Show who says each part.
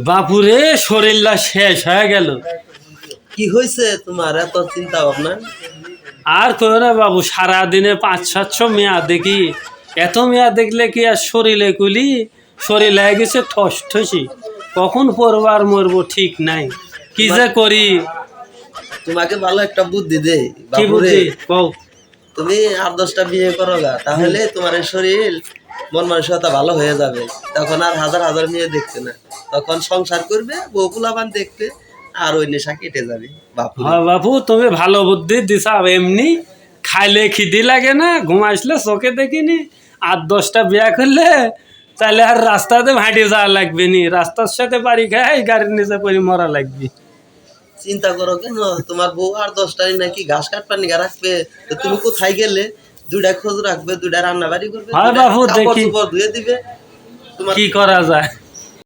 Speaker 1: বাপুরে শরীরটা শেষ হয়ে গেল।
Speaker 2: কি হয়েছে তোমার এত চিন্তা ভাবনা?
Speaker 1: আর তো না বাবু, সারাদিনে 500-700 মেয়া দেখি। এত মেয়া দেখলে কি আর শরীরে কুলি? শরীর হয়ে গেছে ঠস ঠসি, কখন পড়বার মরবো ঠিক নাই। কি যে করি?
Speaker 2: তোমাকে ভালো একটা বুদ্ধি দে
Speaker 1: কি
Speaker 2: বাবুরে।
Speaker 1: বুঝি কও?
Speaker 2: তুমি 8-10টা বিয়ে করো গা, তাহলে তোমার এই শরীর মন মানসিকতা ভালো হয়ে যাবে। তখন আর হাজার হাজার মেয়ে দেখতে না, তখন সংসার করবে, বউ পোলাপান দেখবে, আর ওই নেশা কেটে যাবে। বাপুরে
Speaker 1: হ্যাঁ বাপু, তুমি ভালো বুদ্ধি দিছা। এমনি খাইলে খিদি লাগে না, ঘুমাইলে চোখে দেখিনি। 8-10টা বিয়া করলে তাহলে আর রাস্তাতে ভাঁটে যাওয়া লাগবে নি, রাস্তার সাথে বাড়ি খাই গাড়ির নিচে পড়ে মরা লাগবে।
Speaker 2: চিন্তা করো কেন? তোমার বউ আর 10টাই নাকি ঘাস কাটবার নিগা রাখবে, তো তুমি কোথায় গেলে 2টা খোঁজ রাখবে, 2টা রান্না বাড়ি করবে,
Speaker 1: হ্যাঁ
Speaker 2: 2টা
Speaker 1: বাপু,
Speaker 2: কাপড়
Speaker 1: দেখি
Speaker 2: চোপড় ধুয়ে দিবে। তোমার
Speaker 1: কি করা যায়।